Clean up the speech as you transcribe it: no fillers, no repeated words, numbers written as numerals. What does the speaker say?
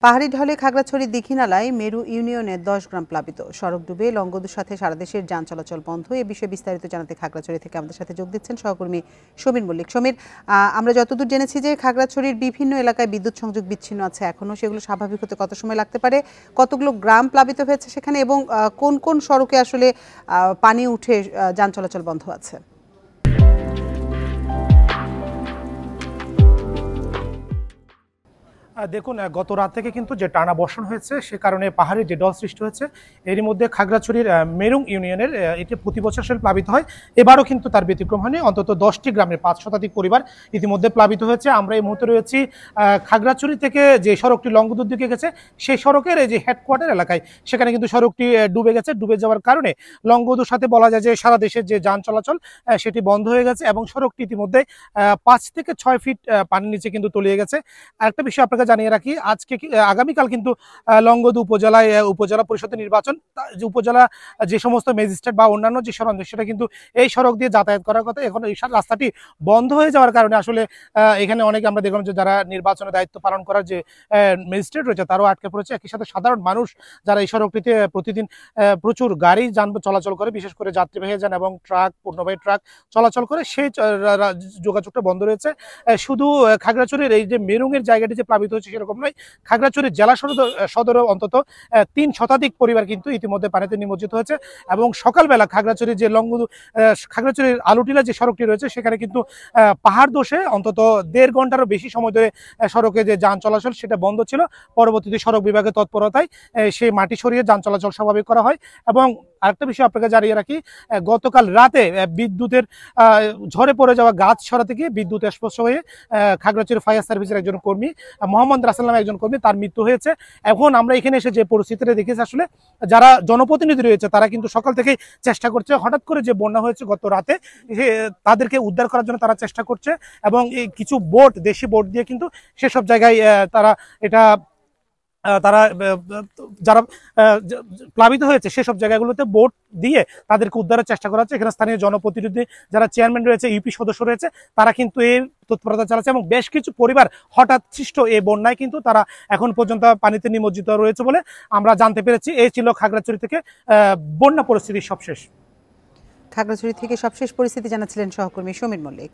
পাহাড়ি ঢলে খাগড়াছড়ির দীঘিনালায় মেরু ইউনিয়নের 10 গ্রাম প্লাবিত। সড়ক ডুবে লংগদুর সাথে সারা দেশের যান চলাচল বন্ধ। এ বিষয়ে বিস্তারিত জানাতে খাগড়াছড়ি থেকে আমাদের সাথে যোগ দিচ্ছেন সহকর্মী সমীর মল্লিক। সমীর, আমরা যতদূর জেনেছি যে খাগড়াছড়ির বিভিন্ন এলাকায় বিদ্যুৎ সংযোগ বিচ্ছিন্ন আছে এখনো, সেগুলো স্বাভাবিক হতে কত সময় লাগতে পারে, কতগুলো গ্রাম প্লাবিত হয়েছে সেখানে, এবং কোন কোন সড়কে আসলে পানি উঠে যান চলাচল বন্ধ আছে? দেখুন, গত রাত থেকে কিন্তু যে টানা বর্ষণ হয়েছে সে কারণে পাহাড়ে যে ঢল সৃষ্টি হয়েছে, এরই মধ্যে খাগড়াছড়ির মেরুং ইউনিয়নের এটি প্রতি বছর প্লাবিত হয়। এবারও কিন্তু তার ব্যতিক্রম হয়নি। অন্তত 10টি গ্রামের 5 শতাধিক পরিবার ইতিমধ্যে প্লাবিত হয়েছে। আমরা এই মুহূর্তে রয়েছি খাগড়াছড়ি থেকে যে সড়কটি লংগদুর দিকে গেছে সেই সড়কের এই যে হেডকোয়ার্টার এলাকায়, সেখানে কিন্তু সড়কটি ডুবে গেছে। ডুবে যাওয়ার কারণে লংগদুর সাথে বলা যায় যে সারা দেশের যে যান চলাচল সেটি বন্ধ হয়ে গেছে এবং সড়কটি ইতিমধ্যে 5 থেকে 6 ফিট পানির নিচে কিন্তু তলিয়ে গেছে। আরেকটা বিষয় আপনাকে জানিয়ে রাখি, আগামীকাল কিন্তু লংগদু উপজেলায় উপজেলা পরিষদের নির্বাচন। উপজেলা যে সমস্ত ম্যাজিস্ট্রেট বা অন্যান্য যে সরঞ্জাম সেটা কিন্তু এই সড়ক দিয়ে যাতায়াত করার কথা। এখন এই রাস্তাটি বন্ধ হয়ে যাওয়ার কারণে আসলে এখানে অনেকে আমরা দেখলাম যে যারা নির্বাচনের দায়িত্ব পালন করার যে ম্যাজিস্ট্রেট রয়েছে তারাও আটকে পড়েছে। একই সাথে সাধারণ মানুষ যারা এই সড়কটিতে প্রতিদিন প্রচুর গাড়ি যান চলাচল করে, বিশেষ করে যাত্রীবাহী যান এবং ট্রাক, পণ্যবাহী ট্রাক চলাচল করে, সেই যোগাযোগটা বন্ধ রয়েছে। শুধু খাগড়াছড়ির এই যে মেরুংয়ের জায়গাটি যে প্লাবিত হচ্ছে সেরকম নয়, খাগড়াছড়ি জেলা সদরে অন্তত 3 শতাধিক পরিবার কিন্তু ইতিমধ্যে পানিতে নিমজ্জিত হয়েছে। এবং সকালবেলা খাগড়াছড়ির যে খাগড়াছড়ির আলুটিলা যে সড়কটি রয়েছে সেখানে কিন্তু পাহাড় ধসে অন্তত 1.5 ঘন্টারও বেশি সময় ধরে সড়কে যে যান চলাচল সেটা বন্ধ ছিল। পরবর্তীতে সড়ক বিভাগের তৎপরতায় সেই মাটি সরিয়ে যান চলাচল স্বাভাবিক করা হয়। এবং আরেকটা বিষয় আপনাকে জানিয়ে রাখি, গতকাল রাতে বিদ্যুতের ঝরে পড়ে যাওয়া গাছ সরাতে গিয়ে বিদ্যুৎ স্পর্শ হয়ে খাগড়াছড়ি ফায়ার সার্ভিসের একজন কর্মী, মোহাম্মদ রাসেল নামে একজন কর্মী, তার মৃত্যু হয়েছে। এখন আমরা এখানে এসে যে পরিস্থিতিটা দেখেছি, আসলে যারা জনপ্রতিনিধি রয়েছে তারা কিন্তু সকাল থেকেই চেষ্টা করছে। হঠাৎ করে যে বন্যা হয়েছে গত রাতে, তাদেরকে উদ্ধার করার জন্য তারা চেষ্টা করছে এবং কিছু বোট, দেশি বোট দিয়ে কিন্তু সেসব জায়গায় তারা যারা প্লাবিত হয়েছে সেসব জায়গাগুলোতে বোট দিয়ে তাদেরকে উদ্ধারের চেষ্টা করা হচ্ছে। এখানে স্থানীয় জনপ্রতিনিধি যারা চেয়ারম্যান রয়েছে, ইউপি সদস্য রয়েছে, তারা কিন্তু এই তৎপরতা চালাচ্ছে এবং বেশ কিছু পরিবার হঠাৎ সৃষ্ট এই বন্যায় কিন্তু তারা এখন পর্যন্ত পানিতে নিমজ্জিত রয়েছে বলে আমরা জানতে পেরেছি। এই ছিল খাগড়াছড়ি থেকে বন্যা পরিস্থিতির সবশেষ। খাগড়াছড়ি থেকে সবশেষ পরিস্থিতি জানাচ্ছিলেন সহকর্মী সমীর মল্লিক।